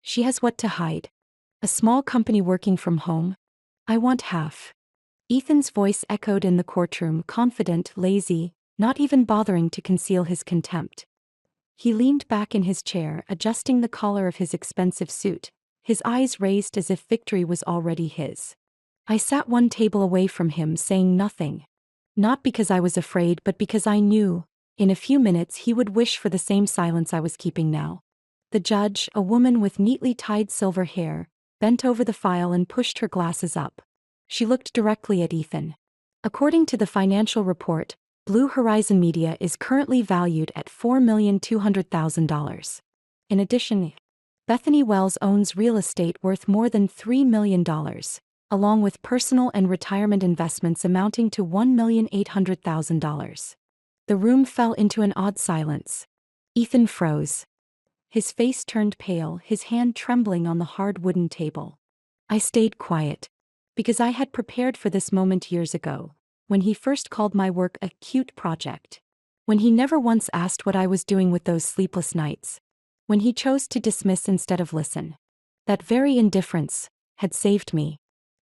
She has what to hide. A small company working from home? I want half. Ethan's voice echoed in the courtroom, confident, lazy, not even bothering to conceal his contempt. He leaned back in his chair, adjusting the collar of his expensive suit, his eyes raised as if victory was already his. I sat one table away from him, saying nothing. Not because I was afraid, but because I knew, in a few minutes he would wish for the same silence I was keeping now. The judge, a woman with neatly tied silver hair, bent over the file and pushed her glasses up. She looked directly at Ethan. According to the financial report, Blue Horizon Media is currently valued at $4,200,000. In addition, Bethany Wells owns real estate worth more than $3 million, along with personal and retirement investments amounting to $1,800,000. The room fell into an odd silence. Ethan froze. His face turned pale, his hand trembling on the hard wooden table. I stayed quiet, because I had prepared for this moment years ago, when he first called my work a cute project. When he never once asked what I was doing with those sleepless nights. When he chose to dismiss instead of listen. That very indifference had saved me.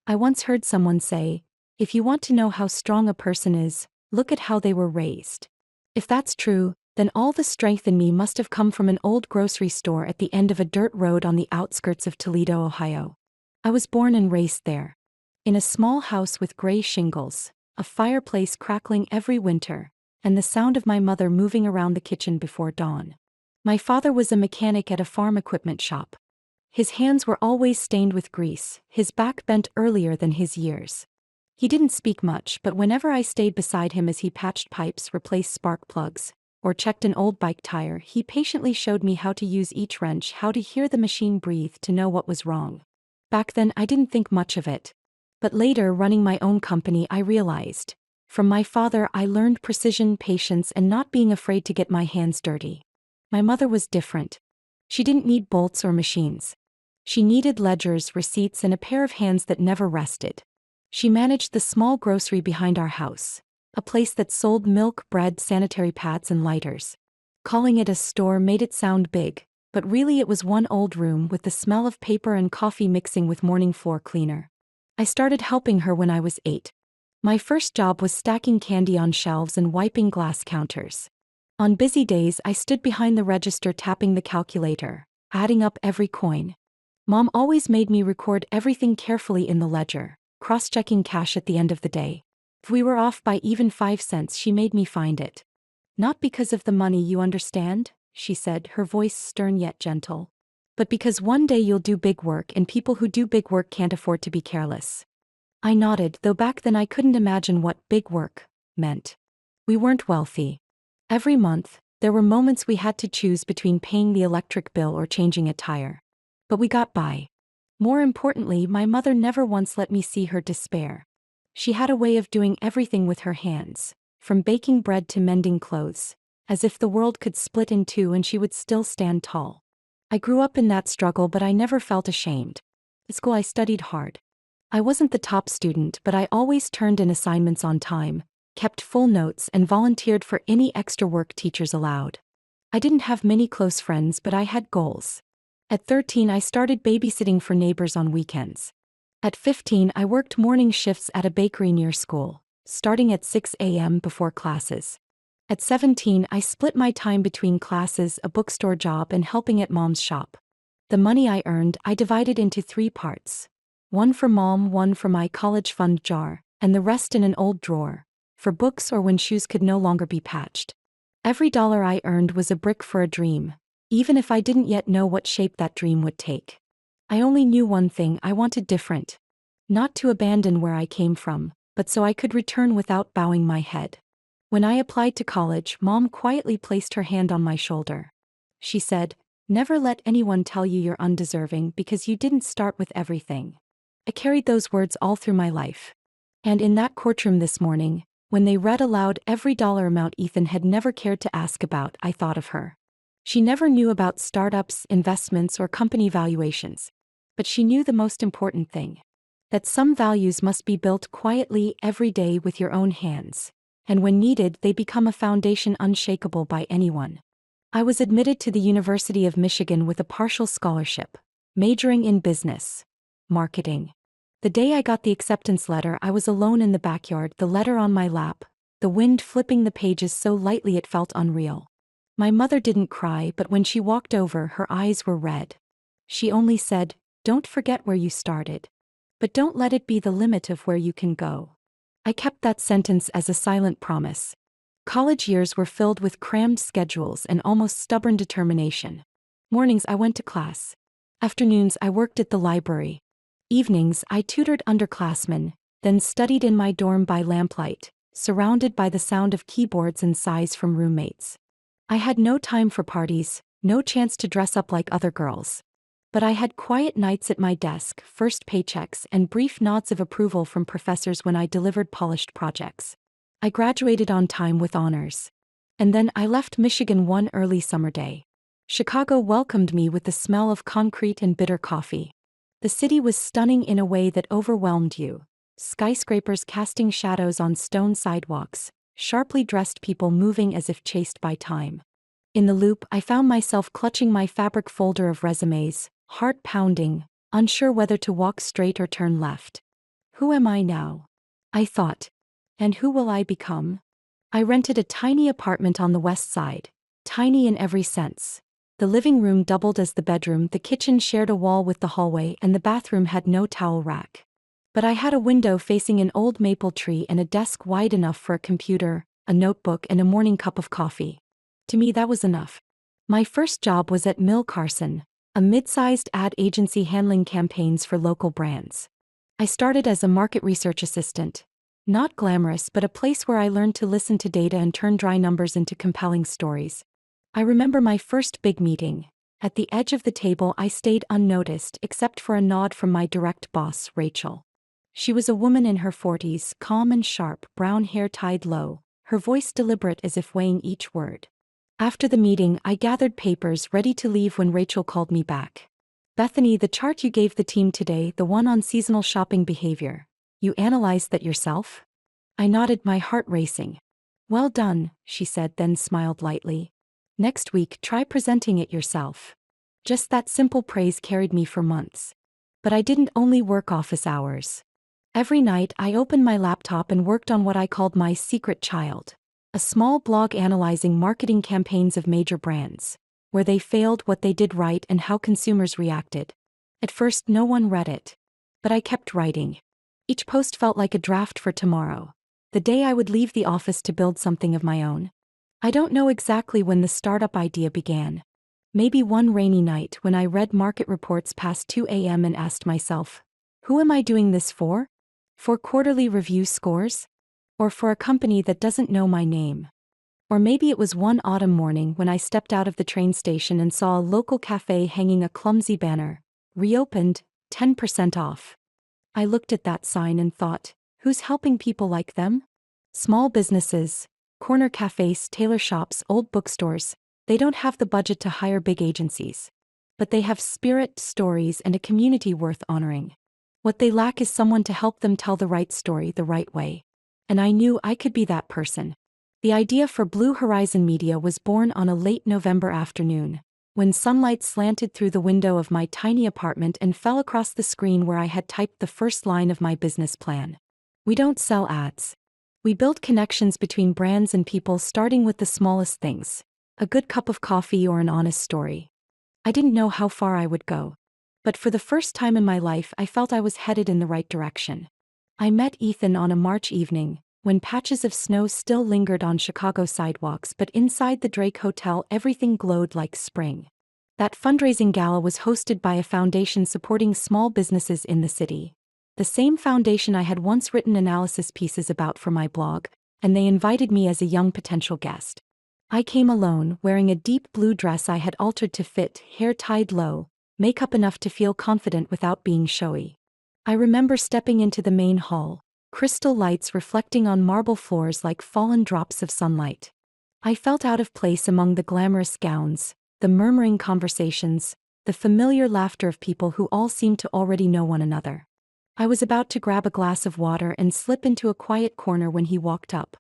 I once heard someone say, if you want to know how strong a person is, look at how they were raised. If that's true, then all the strength in me must have come from an old grocery store at the end of a dirt road on the outskirts of Toledo, Ohio. I was born and raised there. In a small house with gray shingles, a fireplace crackling every winter, and the sound of my mother moving around the kitchen before dawn. My father was a mechanic at a farm equipment shop. His hands were always stained with grease, his back bent earlier than his years. He didn't speak much, but whenever I stayed beside him as he patched pipes, replaced spark plugs, or checked an old bike tire, he patiently showed me how to use each wrench, how to hear the machine breathe, to know what was wrong. Back then I didn't think much of it. But later, running my own company, I realized. From my father I learned precision, patience, and not being afraid to get my hands dirty. My mother was different. She didn't need bolts or machines. She needed ledgers, receipts, and a pair of hands that never rested. She managed the small grocery behind our house, a place that sold milk, bread, sanitary pads, and lighters. Calling it a store made it sound big, but really it was one old room with the smell of paper and coffee mixing with morning floor cleaner. I started helping her when I was 8. My first job was stacking candy on shelves and wiping glass counters. On busy days I stood behind the register tapping the calculator, adding up every coin. Mom always made me record everything carefully in the ledger, cross-checking cash at the end of the day. If we were off by even 5 cents, she made me find it. Not because of the money, you understand, she said, her voice stern yet gentle. But because one day you'll do big work, and people who do big work can't afford to be careless. I nodded, though back then I couldn't imagine what big work meant. We weren't wealthy. Every month, there were moments we had to choose between paying the electric bill or changing a tire. But we got by. More importantly, my mother never once let me see her despair. She had a way of doing everything with her hands, from baking bread to mending clothes, as if the world could split in two and she would still stand tall. I grew up in that struggle, but I never felt ashamed. At school I studied hard. I wasn't the top student, but I always turned in assignments on time, kept full notes, and volunteered for any extra work teachers allowed. I didn't have many close friends, but I had goals. At 13 I started babysitting for neighbors on weekends. At 15 I worked morning shifts at a bakery near school, starting at 6 a.m. before classes. At 17 I split my time between classes, a bookstore job, and helping at Mom's shop. The money I earned I divided into 3 parts. One for Mom, one for my college fund jar, and the rest in an old drawer, for books or when shoes could no longer be patched. Every dollar I earned was a brick for a dream, even if I didn't yet know what shape that dream would take. I only knew one thing: I wanted different. Not to abandon where I came from, but so I could return without bowing my head. When I applied to college, Mom quietly placed her hand on my shoulder. She said, "Never let anyone tell you you're undeserving, because you didn't start with everything." I carried those words all through my life. And in that courtroom this morning, when they read aloud every dollar amount Ethan had never cared to ask about, I thought of her. She never knew about startups, investments, or company valuations. But she knew the most important thing: that some values must be built quietly every day with your own hands, and when needed, they become a foundation unshakable by anyone. I was admitted to the University of Michigan with a partial scholarship, majoring in business. Marketing. The day I got the acceptance letter, I was alone in the backyard, the letter on my lap, the wind flipping the pages so lightly it felt unreal. My mother didn't cry, but when she walked over, her eyes were red. She only said, "Don't forget where you started. But don't let it be the limit of where you can go." I kept that sentence as a silent promise. College years were filled with crammed schedules and almost stubborn determination. Mornings I went to class. Afternoons I worked at the library. Evenings I tutored underclassmen, then studied in my dorm by lamplight, surrounded by the sound of keyboards and sighs from roommates. I had no time for parties, no chance to dress up like other girls. But I had quiet nights at my desk, first paychecks, and brief nods of approval from professors when I delivered polished projects. I graduated on time with honors. And then I left Michigan one early summer day. Chicago welcomed me with the smell of concrete and bitter coffee. The city was stunning in a way that overwhelmed you. Skyscrapers casting shadows on stone sidewalks, sharply dressed people moving as if chased by time. In the loop, I found myself clutching my fabric folder of resumes, heart pounding, unsure whether to walk straight or turn left. Who am I now? I thought. And who will I become? I rented a tiny apartment on the west side. Tiny in every sense. The living room doubled as the bedroom, the kitchen shared a wall with the hallway, and the bathroom had no towel rack. But I had a window facing an old maple tree and a desk wide enough for a computer, a notebook, and a morning cup of coffee. To me, that was enough. My first job was at Mill Carson, a mid-sized ad agency handling campaigns for local brands. I started as a market research assistant. Not glamorous, but a place where I learned to listen to data and turn dry numbers into compelling stories. I remember my first big meeting. At the edge of the table, I stayed unnoticed except for a nod from my direct boss, Rachel. She was a woman in her 40s, calm and sharp, brown hair tied low, her voice deliberate as if weighing each word. After the meeting, I gathered papers ready to leave when Rachel called me back. "Bethany, the chart you gave the team today, the one on seasonal shopping behavior, you analyzed that yourself?" I nodded, my heart racing. "Well done," she said, then smiled lightly. "Next week, try presenting it yourself." Just that simple praise carried me for months. But I didn't only work office hours. Every night, I opened my laptop and worked on what I called my secret child. A small blog analyzing marketing campaigns of major brands. Where they failed, what they did right, and how consumers reacted. At first, no one read it. But I kept writing. Each post felt like a draft for tomorrow. The day I would leave the office to build something of my own. I don't know exactly when the startup idea began. Maybe one rainy night when I read market reports past 2 a.m. and asked myself, who am I doing this for? For quarterly review scores? Or for a company that doesn't know my name? Or maybe it was one autumn morning when I stepped out of the train station and saw a local cafe hanging a clumsy banner, "Reopened, 10% off." I looked at that sign and thought, who's helping people like them? Small businesses, corner cafes, tailor shops, old bookstores, they don't have the budget to hire big agencies. But they have spirit, stories, and a community worth honoring. What they lack is someone to help them tell the right story the right way. And I knew I could be that person. The idea for Blue Horizon Media was born on a late November afternoon, when sunlight slanted through the window of my tiny apartment and fell across the screen where I had typed the first line of my business plan. We don't sell ads. We build connections between brands and people, starting with the smallest things. A good cup of coffee or an honest story. I didn't know how far I would go. But for the first time in my life, I felt I was headed in the right direction. I met Ethan on a March evening, when patches of snow still lingered on Chicago sidewalks, but inside the Drake Hotel everything glowed like spring. That fundraising gala was hosted by a foundation supporting small businesses in the city. The same foundation I had once written analysis pieces about for my blog, and they invited me as a young potential guest. I came alone, wearing a deep blue dress I had altered to fit, hair tied low, makeup enough to feel confident without being showy. I remember stepping into the main hall, crystal lights reflecting on marble floors like fallen drops of sunlight. I felt out of place among the glamorous gowns, the murmuring conversations, the familiar laughter of people who all seemed to already know one another. I was about to grab a glass of water and slip into a quiet corner when he walked up.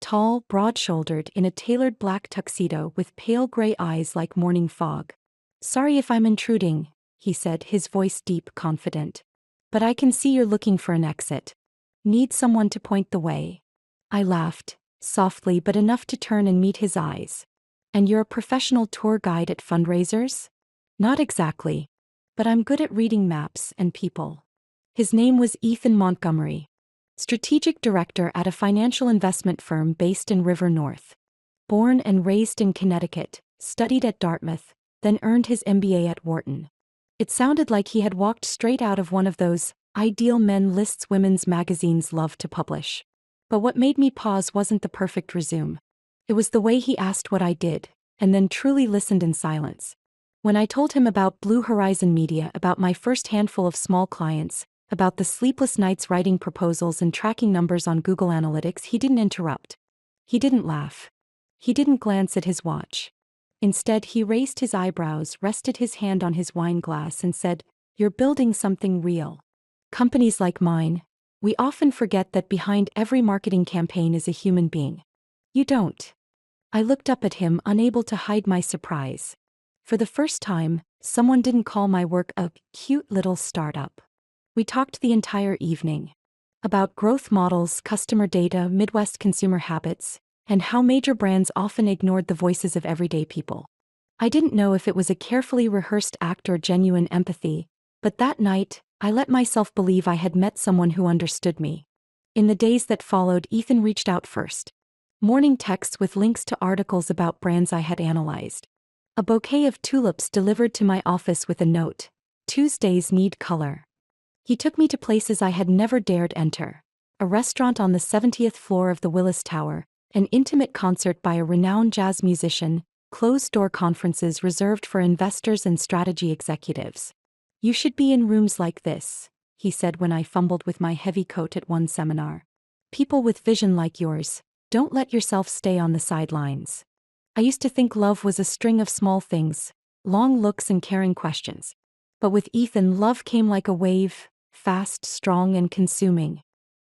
Tall, broad-shouldered, in a tailored black tuxedo with pale gray eyes like morning fog. "Sorry if I'm intruding," he said, his voice deep, confident. But I can see you're looking for an exit. Need someone to point the way. I laughed, softly but enough to turn and meet his eyes. And you're a professional tour guide at fundraisers? Not exactly. But I'm good at reading maps and people. His name was Ethan Montgomery, strategic director at a financial investment firm based in River North. Born and raised in Connecticut, studied at Dartmouth, then earned his MBA at Wharton. It sounded like he had walked straight out of one of those ideal men lists women's magazines love to publish. But what made me pause wasn't the perfect resume. It was the way he asked what I did, and then truly listened in silence. When I told him about Blue Horizon Media, about my first handful of small clients, about the sleepless nights writing proposals and tracking numbers on Google Analytics, he didn't interrupt. He didn't laugh. He didn't glance at his watch. Instead, he raised his eyebrows, rested his hand on his wine glass, and said, "You're building something real. Companies like mine, we often forget that behind every marketing campaign is a human being. You don't." I looked up at him, unable to hide my surprise. For the first time, someone didn't call my work a cute little startup. We talked the entire evening about growth models, customer data, Midwest consumer habits, and how major brands often ignored the voices of everyday people. I didn't know if it was a carefully rehearsed act or genuine empathy, but that night, I let myself believe I had met someone who understood me. In the days that followed, Ethan reached out first. Morning texts with links to articles about brands I had analyzed. A bouquet of tulips delivered to my office with a note, "Tuesdays need color." He took me to places I had never dared enter. A restaurant on the 70th floor of the Willis Tower, an intimate concert by a renowned jazz musician, closed-door conferences reserved for investors and strategy executives. "You should be in rooms like this," he said when I fumbled with my heavy coat at one seminar. "People with vision like yours, don't let yourself stay on the sidelines." I used to think love was a string of small things, long looks and caring questions. But with Ethan, love came like a wave, fast, strong, and consuming.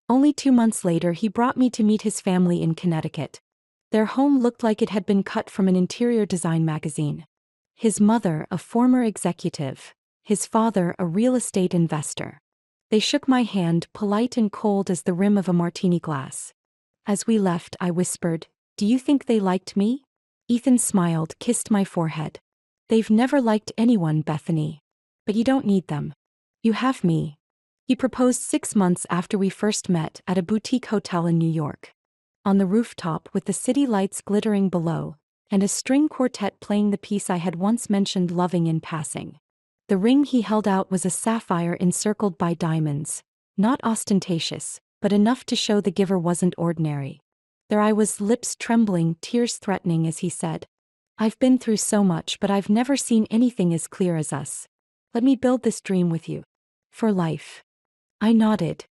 Only 2 months later, he brought me to meet his family in Connecticut. Their home looked like it had been cut from an interior design magazine. His mother, a former executive. His father, a real estate investor. They shook my hand, polite and cold as the rim of a martini glass. As we left, I whispered, "Do you think they liked me?" Ethan smiled, kissed my forehead. "They've never liked anyone, Bethany. But you don't need them. You have me." He proposed 6 months after we first met at a boutique hotel in New York. On the rooftop, with the city lights glittering below, and a string quartet playing the piece I had once mentioned loving in passing. The ring he held out was a sapphire encircled by diamonds, not ostentatious, but enough to show the giver wasn't ordinary. There I was, lips trembling, tears threatening, as he said, "I've been through so much, but I've never seen anything as clear as us. Let me build this dream with you. For life." I nodded.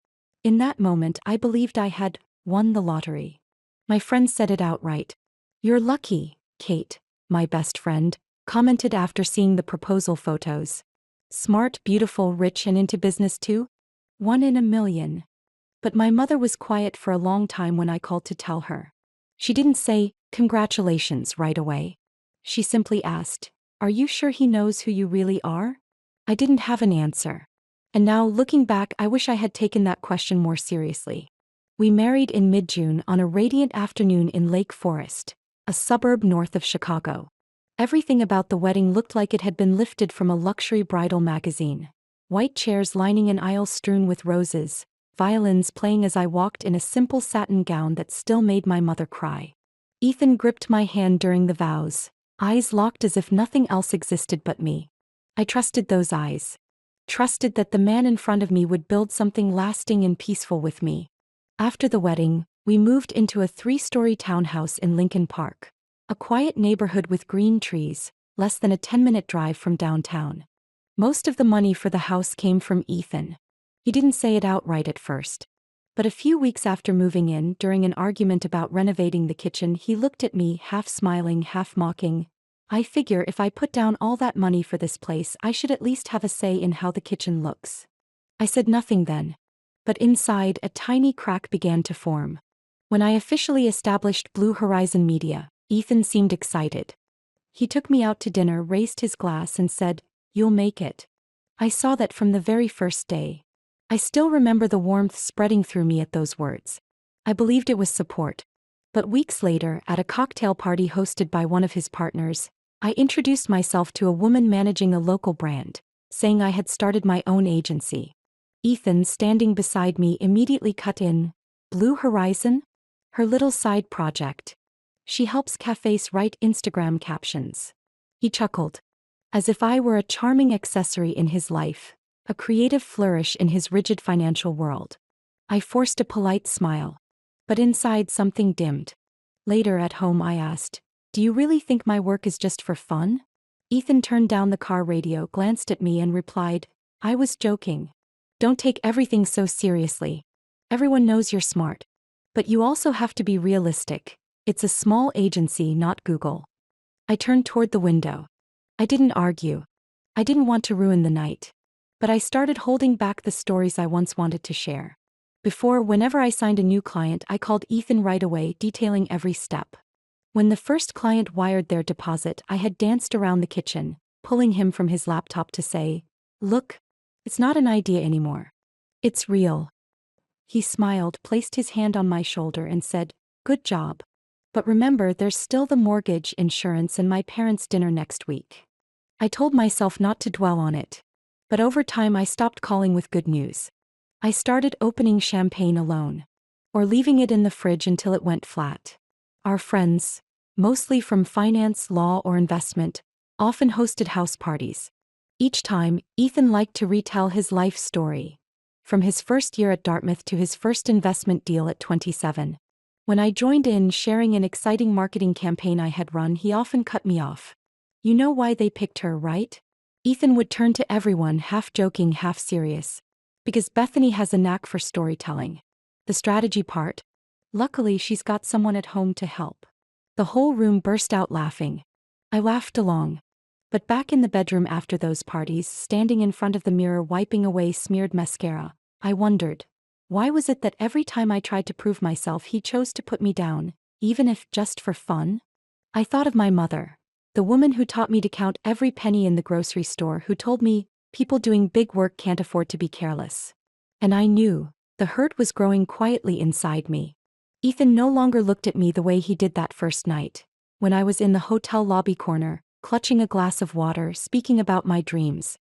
In that moment, I believed I had won the lottery. My friend said it outright. "You're lucky," Kate, my best friend, commented after seeing the proposal photos. "Smart, beautiful, rich, and into business too? 1 in a million." But my mother was quiet for a long time when I called to tell her. She didn't say, "Congratulations," right away. She simply asked, "Are you sure he knows who you really are?" I didn't have an answer. And now, looking back, I wish I had taken that question more seriously. We married in mid-June on a radiant afternoon in Lake Forest, a suburb north of Chicago. Everything about the wedding looked like it had been lifted from a luxury bridal magazine. White chairs lining an aisle strewn with roses, violins playing as I walked in a simple satin gown that still made my mother cry. Ethan gripped my hand during the vows, eyes locked as if nothing else existed but me. I trusted those eyes. Trusted that the man in front of me would build something lasting and peaceful with me. After the wedding, we moved into a 3-story townhouse in Lincoln Park, a quiet neighborhood with green trees, less than a 10-minute drive from downtown. Most of the money for the house came from Ethan. He didn't say it outright at first. But a few weeks after moving in, during an argument about renovating the kitchen, he looked at me, half smiling, half mocking. "I figure if I put down all that money for this place, I should at least have a say in how the kitchen looks." I said nothing then. But inside, a tiny crack began to form. When I officially established Blue Horizon Media, Ethan seemed excited. He took me out to dinner, raised his glass, and said, "You'll make it." I saw that from the very first day. I still remember the warmth spreading through me at those words. I believed it was support. But weeks later, at a cocktail party hosted by one of his partners, I introduced myself to a woman managing a local brand, saying I had started my own agency. Ethan, standing beside me, immediately cut in. Blue Horizon? Her little side project. She helps cafes write Instagram captions. He chuckled. As if I were a charming accessory in his life, a creative flourish in his rigid financial world. I forced a polite smile. But inside something dimmed. Later at home I asked, "Do you really think my work is just for fun?" Ethan turned down the car radio, glanced at me and replied, "I was joking. Don't take everything so seriously. Everyone knows you're smart. But you also have to be realistic. It's a small agency, not Google." I turned toward the window. I didn't argue. I didn't want to ruin the night. But I started holding back the stories I once wanted to share. Whenever I signed a new client, I called Ethan right away, detailing every step. When the first client wired their deposit, I had danced around the kitchen, pulling him from his laptop to say, "Look, it's not an idea anymore. It's real." He smiled, placed his hand on my shoulder and said, "Good job. But remember, there's still the mortgage, insurance, and my parents' dinner next week." I told myself not to dwell on it. But over time I stopped calling with good news. I started opening champagne alone. Or leaving it in the fridge until it went flat. Our friends, mostly from finance, law, or investment, often hosted house parties. Each time, Ethan liked to retell his life story. From his first year at Dartmouth to his first investment deal at 27. When I joined in, sharing an exciting marketing campaign I had run, he often cut me off. "You know why they picked her, right?" Ethan would turn to everyone, half joking, half serious. "Because Bethany has a knack for storytelling. The strategy part? Luckily, she's got someone at home to help." The whole room burst out laughing. I laughed along. But back in the bedroom after those parties, standing in front of the mirror wiping away smeared mascara, I wondered, why was it that every time I tried to prove myself he chose to put me down, even if just for fun? I thought of my mother, the woman who taught me to count every penny in the grocery store, who told me, "People doing big work can't afford to be careless." And I knew, the hurt was growing quietly inside me. Ethan no longer looked at me the way he did that first night, when I was in the hotel lobby corner, clutching a glass of water, speaking about my dreams.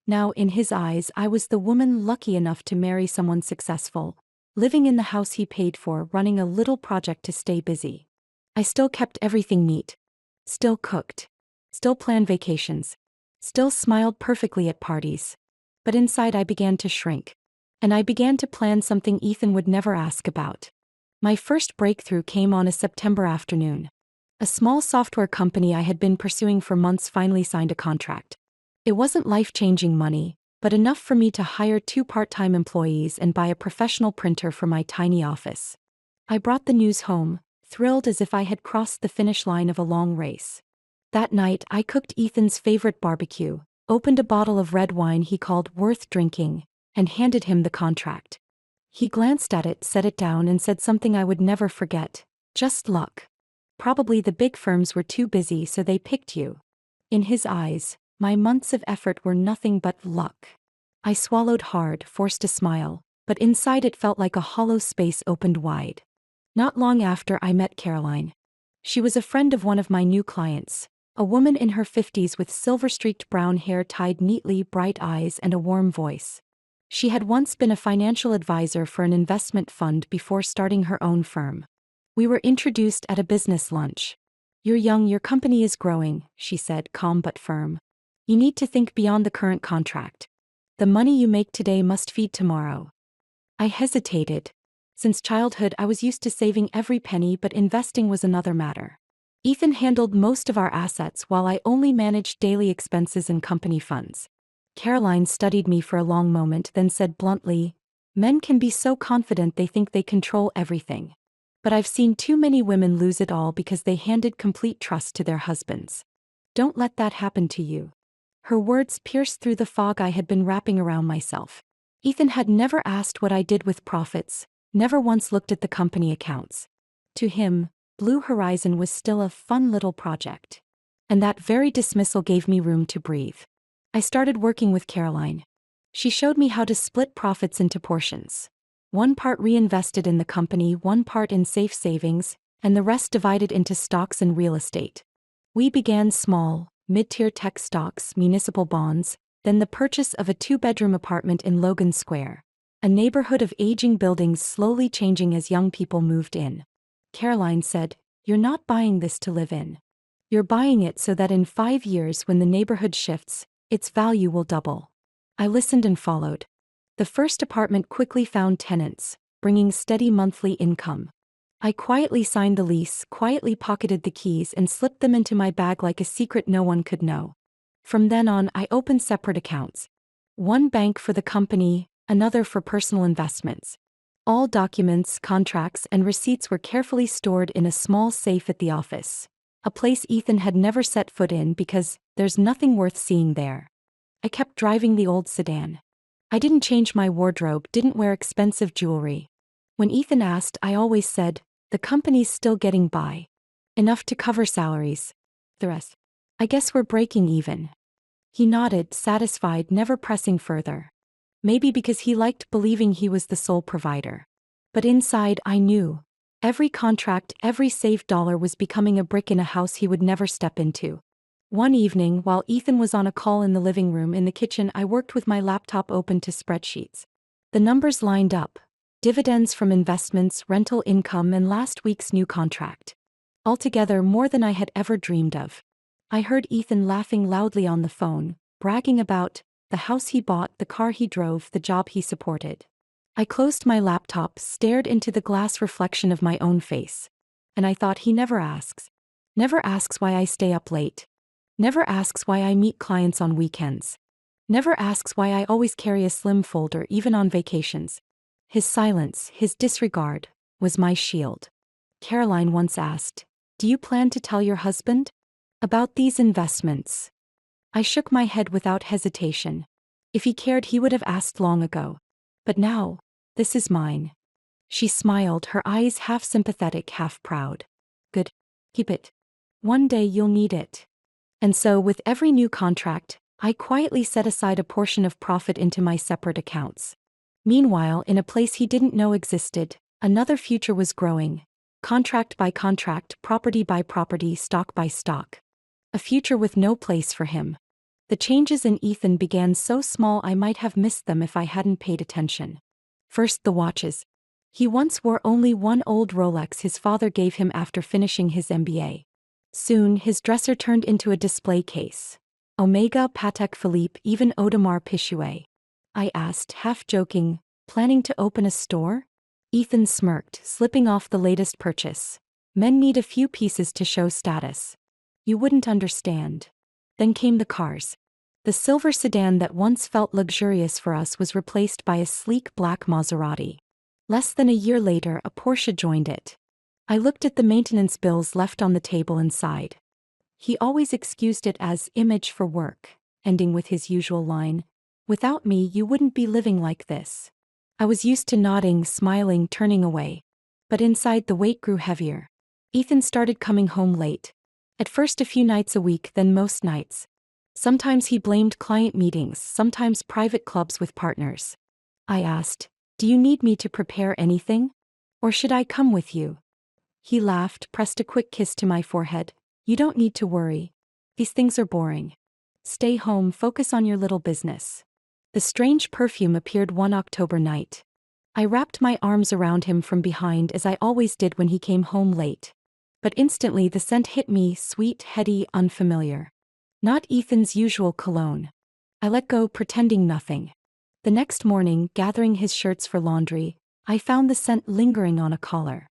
Now, in his eyes, I was the woman lucky enough to marry someone successful, living in the house he paid for, running a little project to stay busy. I still kept everything neat. Still cooked. Still planned vacations. Still smiled perfectly at parties. But inside I began to shrink. And I began to plan something Ethan would never ask about. My first breakthrough came on a September afternoon. A small software company I had been pursuing for months finally signed a contract. It wasn't life-changing money, but enough for me to hire 2 part-time employees and buy a professional printer for my tiny office. I brought the news home, thrilled as if I had crossed the finish line of a long race. That night I cooked Ethan's favorite barbecue, opened a bottle of red wine he called worth drinking, and handed him the contract. He glanced at it, set it down, and said something I would never forget. "Just luck. Probably the big firms were too busy, so they picked you." In his eyes, my months of effort were nothing but luck. I swallowed hard, forced a smile, but inside it felt like a hollow space opened wide. Not long after I met Caroline. She was a friend of one of my new clients, a woman in her 50s with silver-streaked brown hair tied neatly, bright eyes, and a warm voice. She had once been a financial advisor for an investment fund before starting her own firm. We were introduced at a business lunch. "You're young, your company is growing," she said, calm but firm. "You need to think beyond the current contract. The money you make today must feed tomorrow." I hesitated. Since childhood I was used to saving every penny, but investing was another matter. Ethan handled most of our assets while I only managed daily expenses and company funds. Caroline studied me for a long moment, then said bluntly, "Men can be so confident they think they control everything. But I've seen too many women lose it all because they handed complete trust to their husbands. Don't let that happen to you." Her words pierced through the fog I had been wrapping around myself. Ethan had never asked what I did with profits, never once looked at the company accounts. To him, Blue Horizon was still a fun little project. And that very dismissal gave me room to breathe. I started working with Caroline. She showed me how to split profits into portions. One part reinvested in the company, one part in safe savings, and the rest divided into stocks and real estate. We began small, mid-tier tech stocks, municipal bonds, then the purchase of a 2-bedroom apartment in Logan Square, a neighborhood of aging buildings slowly changing as young people moved in. Caroline said, "You're not buying this to live in. You're buying it so that in 5 years when the neighborhood shifts, its value will double." I listened and followed. The first apartment quickly found tenants, bringing steady monthly income. I quietly signed the lease, quietly pocketed the keys, and slipped them into my bag like a secret no one could know. From then on, I opened separate accounts. One bank for the company, another for personal investments. All documents, contracts, and receipts were carefully stored in a small safe at the office, a place Ethan had never set foot in because there's nothing worth seeing there. I kept driving the old sedan. I didn't change my wardrobe, didn't wear expensive jewelry. When Ethan asked, I always said, "The company's still getting by. Enough to cover salaries. The rest. I guess we're breaking even." He nodded, satisfied, never pressing further. Maybe because he liked believing he was the sole provider. But inside, I knew. Every contract, every saved dollar was becoming a brick in a house he would never step into. One evening, while Ethan was on a call in the living room, in the kitchen, I worked with my laptop open to spreadsheets. The numbers lined up. Dividends from investments, rental income, and last week's new contract. Altogether, more than I had ever dreamed of. I heard Ethan laughing loudly on the phone, bragging about the house he bought, the car he drove, the job he supported. I closed my laptop, stared into the glass reflection of my own face. And I thought, he never asks. Never asks why I stay up late. Never asks why I meet clients on weekends. Never asks why I always carry a slim folder even on vacations. His silence, his disregard, was my shield. Caroline once asked, "Do you plan to tell your husband about these investments?" I shook my head without hesitation. If he cared, he would have asked long ago. But now, this is mine. She smiled, her eyes half sympathetic, half proud. "Good. Keep it. One day you'll need it." And so, with every new contract, I quietly set aside a portion of profit into my separate accounts. Meanwhile, in a place he didn't know existed, another future was growing. Contract by contract, property by property, stock by stock. A future with no place for him. The changes in Ethan began so small I might have missed them if I hadn't paid attention. First, the watches. He once wore only one old Rolex his father gave him after finishing his MBA. Soon, his dresser turned into a display case. Omega, Patek Philippe, even Audemars Piguet. I asked, half joking, "Planning to open a store?" Ethan smirked, slipping off the latest purchase. "Men need a few pieces to show status. You wouldn't understand." Then came the cars. The silver sedan that once felt luxurious for us was replaced by a sleek black Maserati. Less than a year later, a Porsche joined it. I looked at the maintenance bills left on the table and sighed. He always excused it as image for work, ending with his usual line, "Without me, you wouldn't be living like this." I was used to nodding, smiling, turning away. But inside, the weight grew heavier. Ethan started coming home late. At first a few nights a week, then most nights. Sometimes he blamed client meetings, sometimes private clubs with partners. I asked, "Do you need me to prepare anything? Or should I come with you?" He laughed, pressed a quick kiss to my forehead. "You don't need to worry. These things are boring. Stay home, focus on your little business." The strange perfume appeared one October night. I wrapped my arms around him from behind as I always did when he came home late. But instantly the scent hit me, sweet, heady, unfamiliar. Not Ethan's usual cologne. I let go, pretending nothing. The next morning, gathering his shirts for laundry, I found the scent lingering on a collar.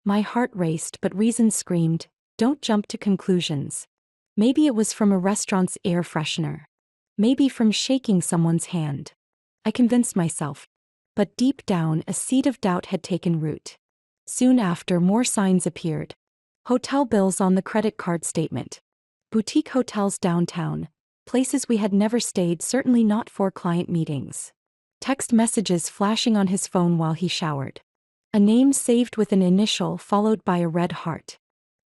My heart raced, but reason screamed, "Don't jump to conclusions." Maybe it was from a restaurant's air freshener. Maybe from shaking someone's hand. I convinced myself. But deep down, a seed of doubt had taken root. Soon after, more signs appeared. Hotel bills on the credit card statement. Boutique hotels downtown. Places we had never stayed, certainly not for client meetings. Text messages flashing on his phone while he showered. A name saved with an initial followed by a red heart.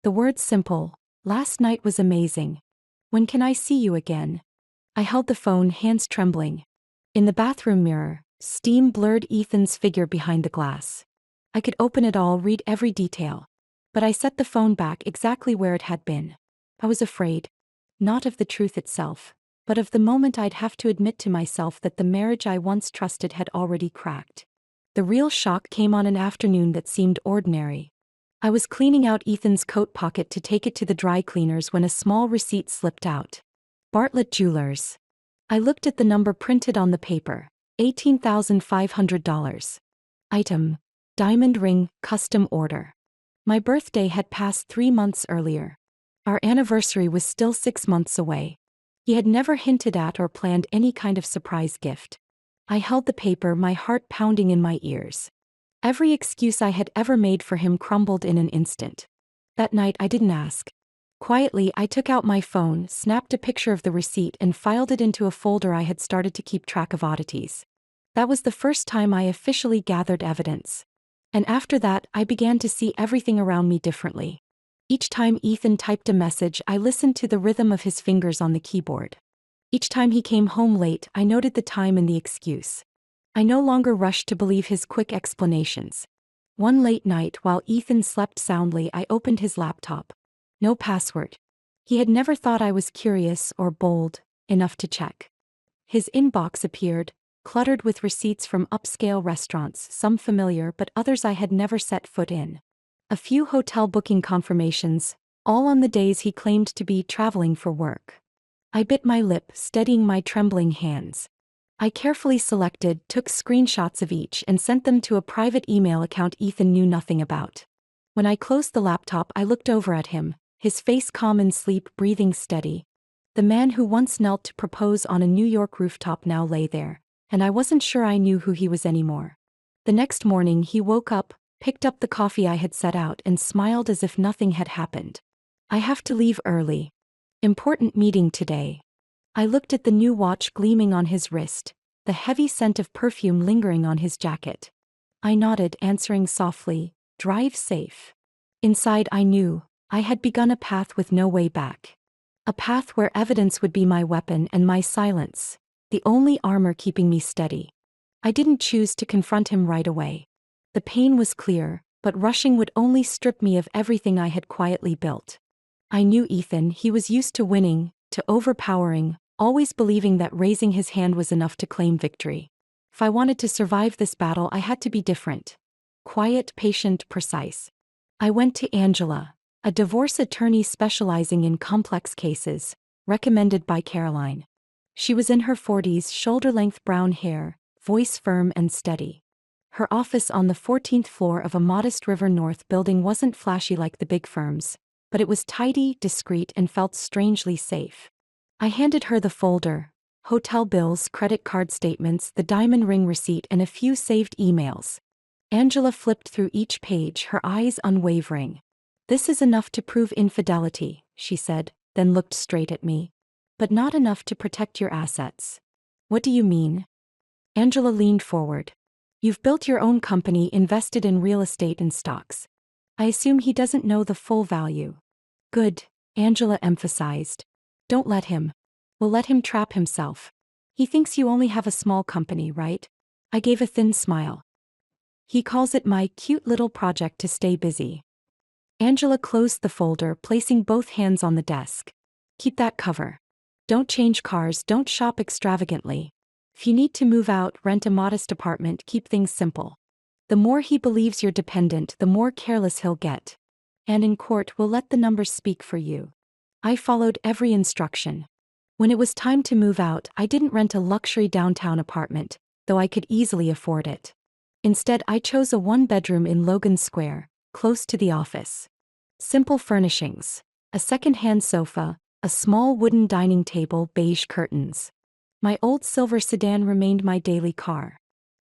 The words simple, "Last night was amazing. When can I see you again?" I held the phone, hands trembling. In the bathroom mirror, steam blurred Ethan's figure behind the glass. I could open it all, read every detail. But I set the phone back exactly where it had been. I was afraid. Not of the truth itself, but of the moment I'd have to admit to myself that the marriage I once trusted had already cracked. The real shock came on an afternoon that seemed ordinary. I was cleaning out Ethan's coat pocket to take it to the dry cleaners when a small receipt slipped out. Bartlett Jewelers. I looked at the number printed on the paper. $18,500. Item: diamond ring, custom order. My birthday had passed 3 months earlier. Our anniversary was still 6 months away. He had never hinted at or planned any kind of surprise gift. I held the paper, my heart pounding in my ears. Every excuse I had ever made for him crumbled in an instant. That night I didn't ask. Quietly, I took out my phone, snapped a picture of the receipt, and filed it into a folder I had started to keep track of oddities. That was the first time I officially gathered evidence. And after that, I began to see everything around me differently. Each time Ethan typed a message, I listened to the rhythm of his fingers on the keyboard. Each time he came home late, I noted the time and the excuse. I no longer rushed to believe his quick explanations. One late night, while Ethan slept soundly, I opened his laptop. No password. He had never thought I was curious or bold enough to check. His inbox appeared, cluttered with receipts from upscale restaurants, some familiar but others I had never set foot in. A few hotel booking confirmations, all on the days he claimed to be traveling for work. I bit my lip, steadying my trembling hands. I carefully selected, took screenshots of each, and sent them to a private email account Ethan knew nothing about. When I closed the laptop, I looked over at him, his face calm in sleep, breathing steady. The man who once knelt to propose on a New York rooftop now lay there, and I wasn't sure I knew who he was anymore. The next morning he woke up, picked up the coffee I had set out, and smiled as if nothing had happened. I have to leave early. Important meeting today. I looked at the new watch gleaming on his wrist, the heavy scent of perfume lingering on his jacket. I nodded, answering softly, "Drive safe." Inside I knew, I had begun a path with no way back. A path where evidence would be my weapon and my silence, the only armor keeping me steady. I didn't choose to confront him right away. The pain was clear, but rushing would only strip me of everything I had quietly built. I knew Ethan, he was used to winning, to overpowering, always believing that raising his hand was enough to claim victory. If I wanted to survive this battle, I had to be different. Quiet, patient, precise. I went to Angela, a divorce attorney specializing in complex cases, recommended by Caroline. She was in her 40s, shoulder-length brown hair, voice firm and steady. Her office on the 14th floor of a modest River North building wasn't flashy like the big firms, but it was tidy, discreet, and felt strangely safe. I handed her the folder: hotel bills, credit card statements, the diamond ring receipt, and a few saved emails. Angela flipped through each page, her eyes unwavering. "This is enough to prove infidelity," she said, then looked straight at me. "But not enough to protect your assets." "What do you mean?" Angela leaned forward. "You've built your own company, invested in real estate and stocks. I assume he doesn't know the full value." "Good," Angela emphasized. "Don't let him. We'll let him trap himself. He thinks you only have a small company, right?" I gave a thin smile. "He calls it my cute little project to stay busy." Angela closed the folder, placing both hands on the desk. "Keep that cover. Don't change cars, don't shop extravagantly. If you need to move out, rent a modest apartment, keep things simple. The more he believes you're dependent, the more careless he'll get. And in court, we'll let the numbers speak for you." I followed every instruction. When it was time to move out, I didn't rent a luxury downtown apartment, though I could easily afford it. Instead, I chose a one-bedroom in Logan Square, close to the office. Simple furnishings: a second-hand sofa, a small wooden dining table, beige curtains. My old silver sedan remained my daily car.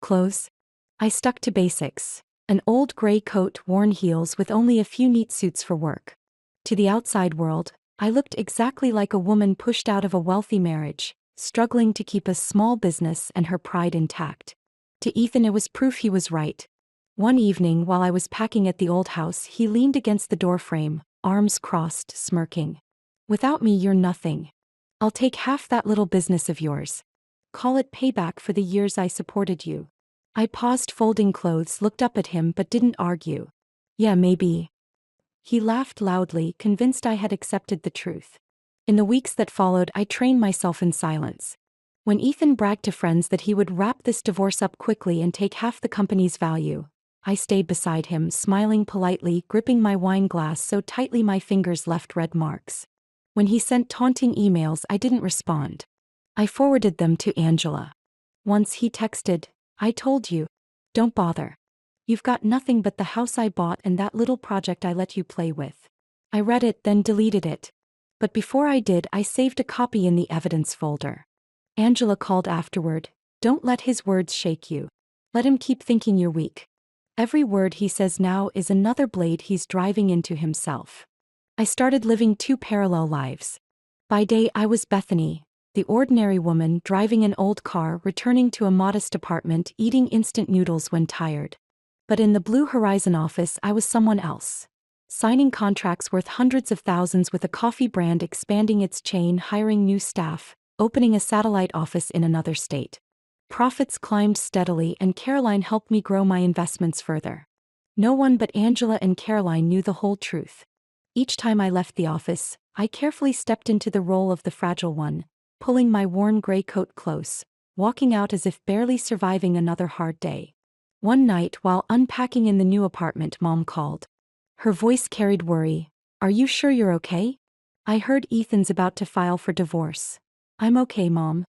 Clothes? I stuck to basics: an old gray coat, worn heels, with only a few neat suits for work. To the outside world, I looked exactly like a woman pushed out of a wealthy marriage, struggling to keep a small business and her pride intact. To Ethan, it was proof he was right. One evening, while I was packing at the old house, he leaned against the doorframe, arms crossed, smirking. "Without me, you're nothing. I'll take half that little business of yours." Call it payback for the years I supported you. I paused folding clothes, looked up at him but didn't argue. Yeah, maybe. He laughed loudly, convinced I had accepted the truth. In the weeks that followed, I trained myself in silence. When Ethan bragged to friends that he would wrap this divorce up quickly and take half the company's value, I stayed beside him, smiling politely, gripping my wine glass so tightly my fingers left red marks. When he sent taunting emails, I didn't respond. I forwarded them to Angela. Once he texted, "I told you. Don't bother. You've got nothing but the house I bought and that little project I let you play with." I read it, then deleted it. But before I did, I saved a copy in the evidence folder. Angela called afterward. "Don't let his words shake you. Let him keep thinking you're weak. Every word he says now is another blade he's driving into himself." I started living two parallel lives. By day, I was Bethany, the ordinary woman driving an old car, returning to a modest apartment, eating instant noodles when tired. But in the Blue Horizon office, I was someone else. Signing contracts worth hundreds of thousands with a coffee brand, expanding its chain, hiring new staff, opening a satellite office in another state. Profits climbed steadily, and Caroline helped me grow my investments further. No one but Angela and Caroline knew the whole truth. Each time I left the office, I carefully stepped into the role of the fragile one, pulling my worn gray coat close, walking out as if barely surviving another hard day. One night, while unpacking in the new apartment, Mom called. Her voice carried worry. "Are you sure you're okay?" "I heard Ethan's about to file for divorce." "I'm okay, Mom.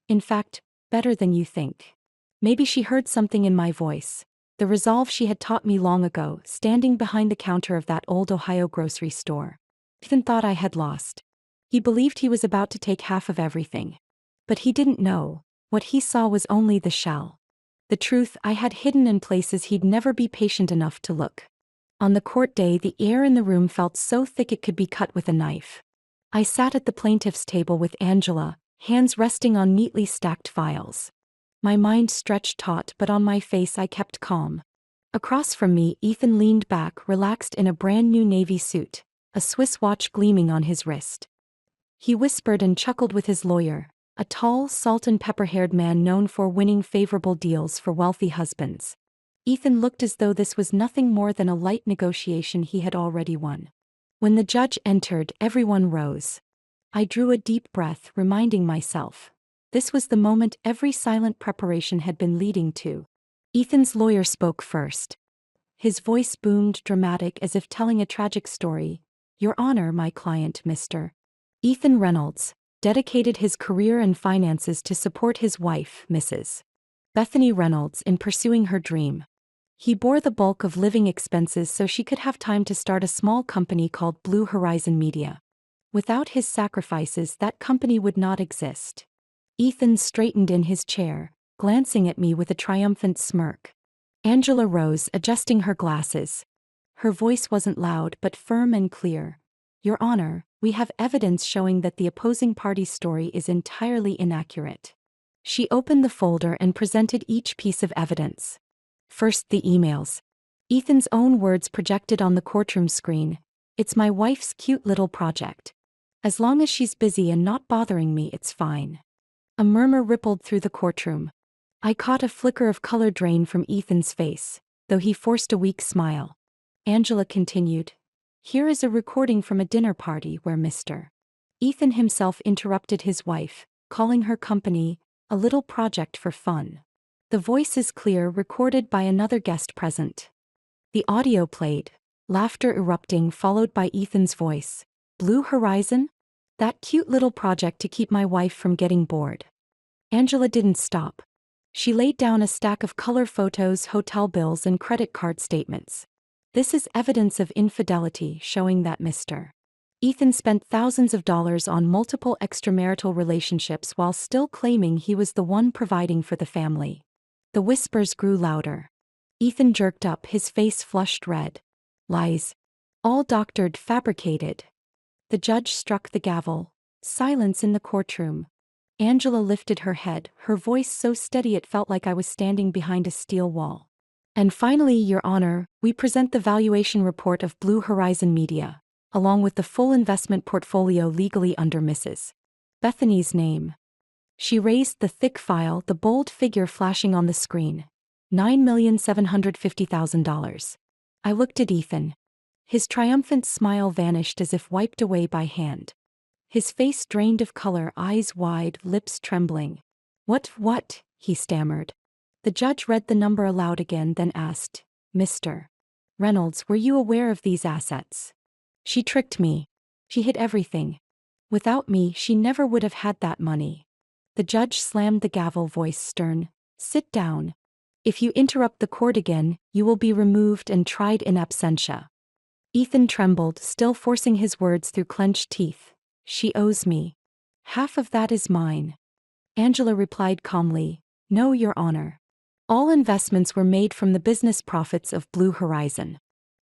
In fact, better than you think." Maybe she heard something in my voice, the resolve she had taught me long ago, standing behind the counter of that old Ohio grocery store. Ethan thought I had lost. He believed he was about to take half of everything. But he didn't know. What he saw was only the shell. The truth I had hidden in places he'd never be patient enough to look. On the court day, the air in the room felt so thick it could be cut with a knife. I sat at the plaintiff's table with Angela, hands resting on neatly stacked files. My mind stretched taut, but on my face I kept calm. Across from me, Ethan leaned back, relaxed in a brand new navy suit, a Swiss watch gleaming on his wrist. He whispered and chuckled with his lawyer, a tall, salt-and-pepper-haired man known for winning favorable deals for wealthy husbands. Ethan looked as though this was nothing more than a light negotiation he had already won. When the judge entered, everyone rose. I drew a deep breath, reminding myself. This was the moment every silent preparation had been leading to. Ethan's lawyer spoke first. His voice boomed, dramatic, as if telling a tragic story. "Your Honor, my client, Mr. Ethan Reynolds, dedicated his career and finances to support his wife, Mrs. Bethany Reynolds, in pursuing her dream. He bore the bulk of living expenses so she could have time to start a small company called Blue Horizon Media. Without his sacrifices, that company would not exist." Ethan straightened in his chair, glancing at me with a triumphant smirk. Angela rose, adjusting her glasses. Her voice wasn't loud but firm and clear. "Your Honor, we have evidence showing that the opposing party's story is entirely inaccurate." She opened the folder and presented each piece of evidence. First, the emails. Ethan's own words projected on the courtroom screen. "It's my wife's cute little project. As long as she's busy and not bothering me, it's fine." A murmur rippled through the courtroom. I caught a flicker of color drain from Ethan's face, though he forced a weak smile. Angela continued. "Here is a recording from a dinner party where Mr. Ethan himself interrupted his wife, calling her company a little project for fun. The voice is clear, recorded by another guest present." The audio played, laughter erupting, followed by Ethan's voice. "Blue Horizon? That cute little project to keep my wife from getting bored." Angela didn't stop. She laid down a stack of color photos, hotel bills, and credit card statements. "This is evidence of infidelity, showing that Mr. Ethan spent thousands of dollars on multiple extramarital relationships while still claiming he was the one providing for the family." The whispers grew louder. Ethan jerked up, his face flushed red. "Lies. All doctored, fabricated." The judge struck the gavel. Silence in the courtroom. Angela lifted her head, her voice so steady it felt like I was standing behind a steel wall. "And finally, Your Honor, we present the valuation report of Blue Horizon Media, along with the full investment portfolio legally under Mrs. Bethany's name." She raised the thick file, the bold figure flashing on the screen. $9,750,000. I looked at Ethan. His triumphant smile vanished as if wiped away by hand. His face drained of color, eyes wide, lips trembling. What? He stammered. The judge read the number aloud again, then asked, Mr. Reynolds, were you aware of these assets? She tricked me. She hid everything. Without me, she never would have had that money. The judge slammed the gavel, voice stern. Sit down. If you interrupt the court again, you will be removed and tried in absentia. Ethan trembled, still forcing his words through clenched teeth. She owes me. Half of that is mine. Angela replied calmly, No, Your Honor. All investments were made from the business profits of Blue Horizon.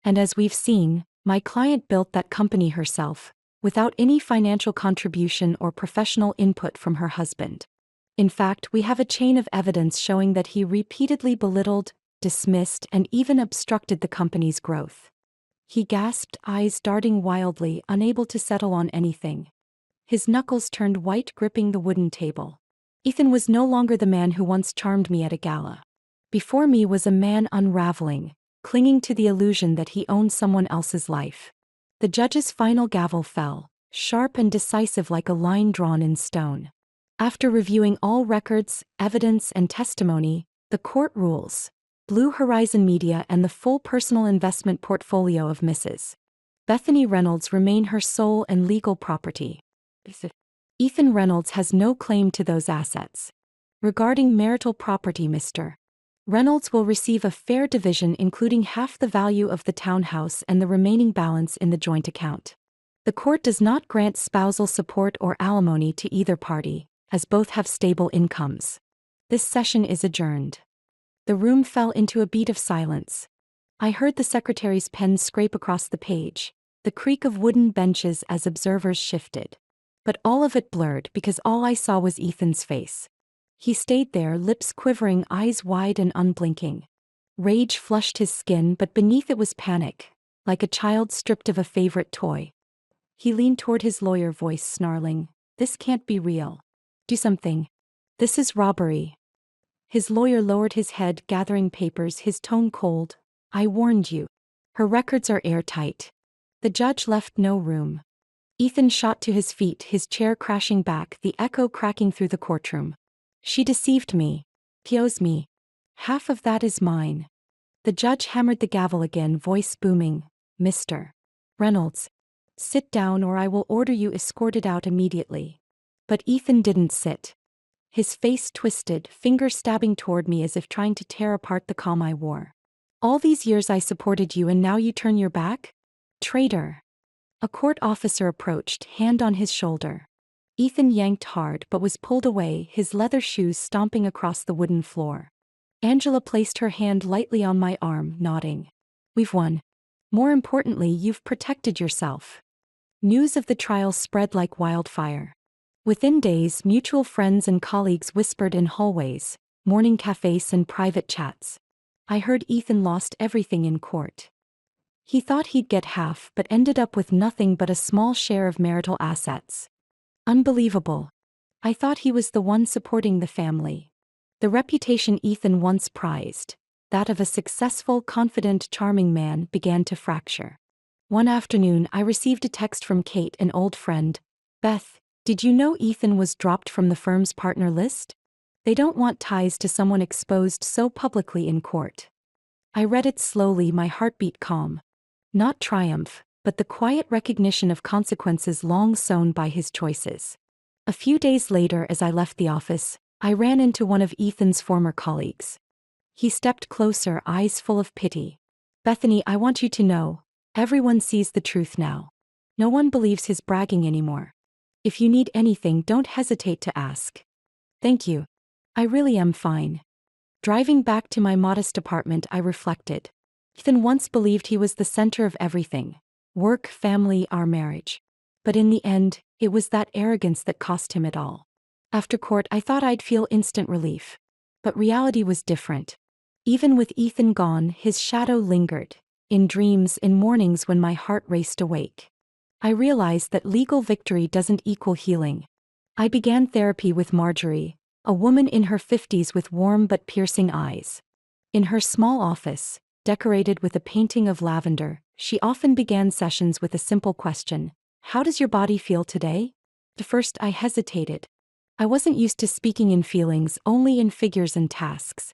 And as we've seen, my client built that company herself, without any financial contribution or professional input from her husband. In fact, we have a chain of evidence showing that he repeatedly belittled, dismissed, and even obstructed the company's growth. He gasped, eyes darting wildly, unable to settle on anything. His knuckles turned white, gripping the wooden table. Ethan was no longer the man who once charmed me at a gala. Before me was a man unraveling, clinging to the illusion that he owned someone else's life. The judge's final gavel fell, sharp and decisive like a line drawn in stone. After reviewing all records, evidence, and testimony, the court rules: Blue Horizon Media and the full personal investment portfolio of Mrs. Bethany Reynolds remain her sole and legal property. Ethan Reynolds has no claim to those assets. Regarding marital property, Mr. Reynolds will receive a fair division, including half the value of the townhouse and the remaining balance in the joint account. The court does not grant spousal support or alimony to either party, as both have stable incomes. This session is adjourned. The room fell into a beat of silence. I heard the secretary's pen scrape across the page, the creak of wooden benches as observers shifted. But all of it blurred because all I saw was Ethan's face. He stayed there, lips quivering, eyes wide and unblinking. Rage flushed his skin, but beneath it was panic, like a child stripped of a favorite toy. He leaned toward his lawyer, voice snarling, This can't be real. Do something. This is robbery. His lawyer lowered his head, gathering papers, his tone cold. I warned you. Her records are airtight. The judge left no room. Ethan shot to his feet, his chair crashing back, the echo cracking through the courtroom. She deceived me. He owes me. Half of that is mine. The judge hammered the gavel again, voice booming. Mr. Reynolds, sit down or I will order you escorted out immediately. But Ethan didn't sit. His face twisted, finger stabbing toward me as if trying to tear apart the calm I wore. All these years I supported you and now you turn your back? Traitor. A court officer approached, hand on his shoulder. Ethan yanked hard but was pulled away, his leather shoes stomping across the wooden floor. Angela placed her hand lightly on my arm, nodding. We've won. More importantly, you've protected yourself. News of the trial spread like wildfire. Within days, mutual friends and colleagues whispered in hallways, morning cafes and private chats. I heard Ethan lost everything in court. He thought he'd get half but ended up with nothing but a small share of marital assets. Unbelievable. I thought he was the one supporting the family. The reputation Ethan once prized, that of a successful, confident, charming man, began to fracture. One afternoon I received a text from Kate, an old friend. Beth, did you know Ethan was dropped from the firm's partner list? They don't want ties to someone exposed so publicly in court. I read it slowly, my heartbeat calm. Not triumph, but the quiet recognition of consequences long sown by his choices. A few days later, as I left the office, I ran into one of Ethan's former colleagues. He stepped closer, eyes full of pity. Bethany, I want you to know, everyone sees the truth now. No one believes his bragging anymore. If you need anything, don't hesitate to ask. Thank you. I really am fine. Driving back to my modest apartment, I reflected. Ethan once believed he was the center of everything. Work, family, our marriage. But in the end, it was that arrogance that cost him it all. After court, I thought I'd feel instant relief. But reality was different. Even with Ethan gone, his shadow lingered. In dreams, in mornings when my heart raced awake. I realized that legal victory doesn't equal healing. I began therapy with Marjorie, a woman in her 50s with warm but piercing eyes. In her small office, decorated with a painting of lavender, she often began sessions with a simple question: "How does your body feel today?" At first, I hesitated. I wasn't used to speaking in feelings, only in figures and tasks.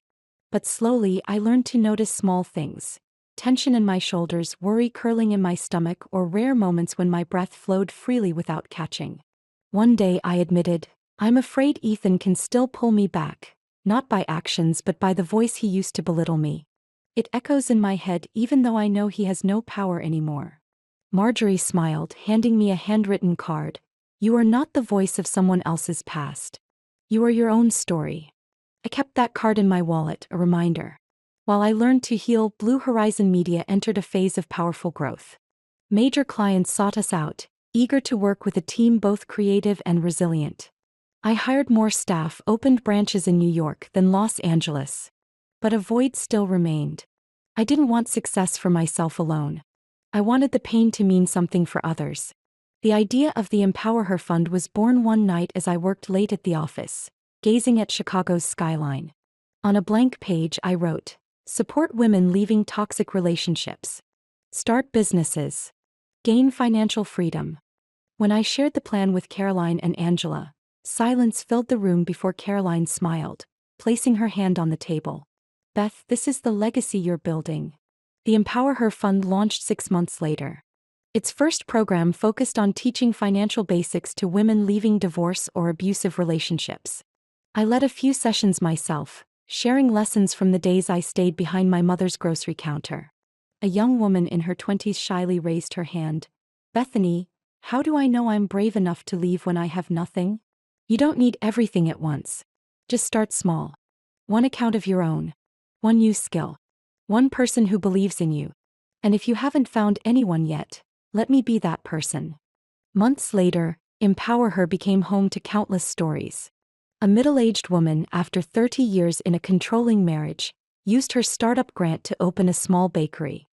But slowly, I learned to notice small things: tension in my shoulders, worry curling in my stomach, or rare moments when my breath flowed freely without catching. One day I admitted, "I'm afraid Ethan can still pull me back, not by actions but by the voice he used to belittle me. It echoes in my head even though I know he has no power anymore." Marjorie smiled, handing me a handwritten card. "You are not the voice of someone else's past. You are your own story." I kept that card in my wallet, a reminder. While I learned to heal, Blue Horizon Media entered a phase of powerful growth. Major clients sought us out, eager to work with a team both creative and resilient. I hired more staff, opened branches in New York, then Los Angeles. But a void still remained. I didn't want success for myself alone. I wanted the pain to mean something for others. The idea of the Empower Her Fund was born one night as I worked late at the office, gazing at Chicago's skyline. On a blank page I wrote, "Support women leaving toxic relationships. Start businesses. Gain financial freedom." When I shared the plan with Caroline and Angela, silence filled the room before Caroline smiled, placing her hand on the table. "Beth, this is the legacy you're building." The Empower Her Fund launched 6 months later. Its first program focused on teaching financial basics to women leaving divorce or abusive relationships. I led a few sessions myself, sharing lessons from the days I stayed behind my mother's grocery counter. A young woman in her 20s shyly raised her hand. "Bethany, how do I know I'm brave enough to leave when I have nothing?" You don't need everything at once. Just start small. One account of your own. One new skill. One person who believes in you. And if you haven't found anyone yet, let me be that person. Months later, Empower Her became home to countless stories. A middle-aged woman, after 30 years in a controlling marriage, used her startup grant to open a small bakery.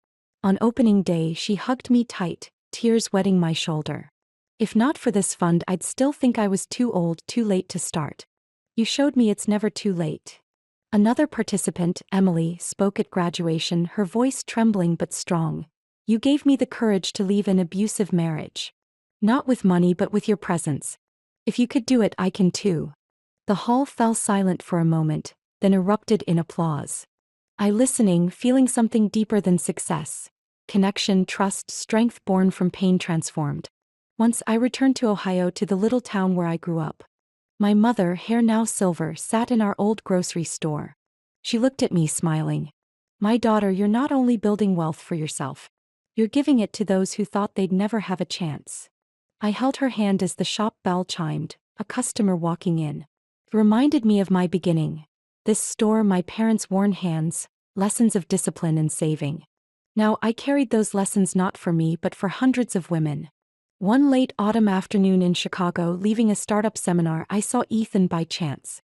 On opening day, she hugged me tight, tears wetting my shoulder. "If not for this fund, I'd still think I was too old, too late to start. You showed me it's never too late." Another participant, Emily, spoke at graduation, her voice trembling but strong. "You gave me the courage to leave an abusive marriage. Not with money but with your presence. If you could do it, I can too." The hall fell silent for a moment, then erupted in applause. I listening, feeling something deeper than success. Connection, trust, strength born from pain transformed. Once I returned to Ohio, to the little town where I grew up. My mother, hair now silver, sat in our old grocery store. She looked at me smiling. "My daughter, you're not only building wealth for yourself. You're giving it to those who thought they'd never have a chance." I held her hand as the shop bell chimed, a customer walking in. It reminded me of my beginning. This store, my parents' worn hands, lessons of discipline and saving. Now I carried those lessons not for me but for hundreds of women. One late autumn afternoon in Chicago, leaving a startup seminar, I saw Ethan by chance.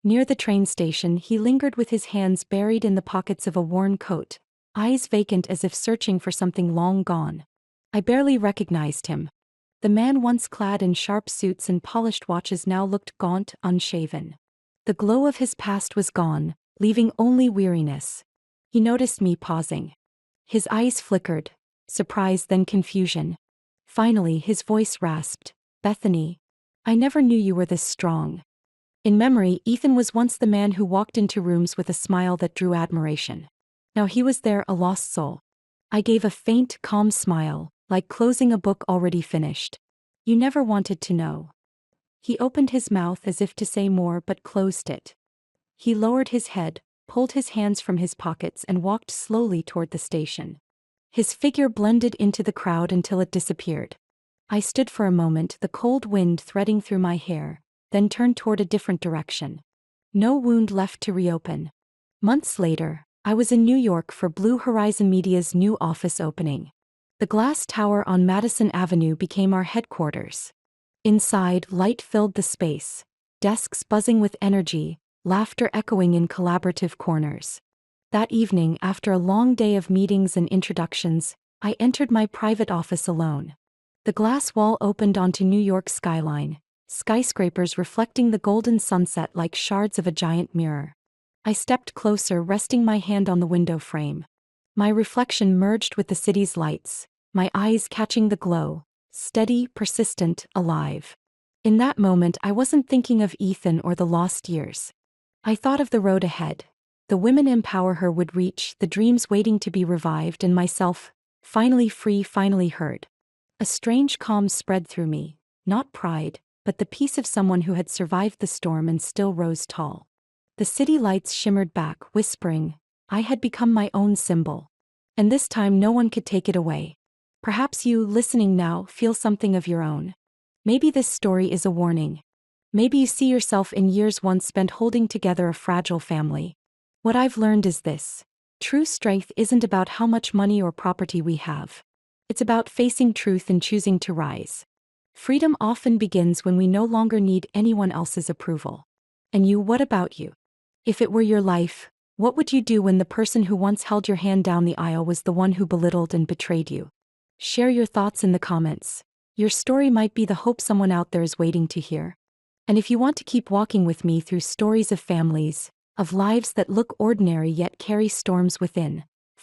Near the train station, he lingered with his hands buried in the pockets of a worn coat, eyes vacant as if searching for something long gone. I barely recognized him. The man once clad in sharp suits and polished watches now looked gaunt, unshaven. The glow of his past was gone, leaving only weariness. He noticed me pausing. His eyes flickered, surprise then confusion. Finally, his voice rasped, "Bethany, I never knew you were this strong." In memory, Ethan was once the man who walked into rooms with a smile that drew admiration. Now he was there, a lost soul. I gave a faint, calm smile, like closing a book already finished. "You never wanted to know." He opened his mouth as if to say more but closed it. He lowered his head, pulled his hands from his pockets and walked slowly toward the station. His figure blended into the crowd until it disappeared. I stood for a moment, the cold wind threading through my hair, then turned toward a different direction. No wound left to reopen. Months later, I was in New York for Blue Horizon Media's new office opening. The glass tower on Madison Avenue became our headquarters. Inside, light filled the space, desks buzzing with energy, laughter echoing in collaborative corners. That evening, after a long day of meetings and introductions, I entered my private office alone. The glass wall opened onto New York's skyline, skyscrapers reflecting the golden sunset like shards of a giant mirror. I stepped closer, resting my hand on the window frame. My reflection merged with the city's lights, my eyes catching the glow, steady, persistent, alive. In that moment, I wasn't thinking of Ethan or the lost years. I thought of the road ahead, the women in power her would reach, the dreams waiting to be revived, and myself, finally free, finally heard. A strange calm spread through me, not pride, but the peace of someone who had survived the storm and still rose tall. The city lights shimmered back, whispering, I had become my own symbol. And this time no one could take it away. Perhaps you, listening now, feel something of your own. Maybe this story is a warning. Maybe you see yourself in years once spent holding together a fragile family. What I've learned is this. True strength isn't about how much money or property we have. It's about facing truth and choosing to rise. Freedom often begins when we no longer need anyone else's approval. And you, what about you? If it were your life, what would you do when the person who once held your hand down the aisle was the one who belittled and betrayed you? Share your thoughts in the comments. Your story might be the hope someone out there is waiting to hear. And if you want to keep walking with me through stories of families, of lives that look ordinary yet carry storms within,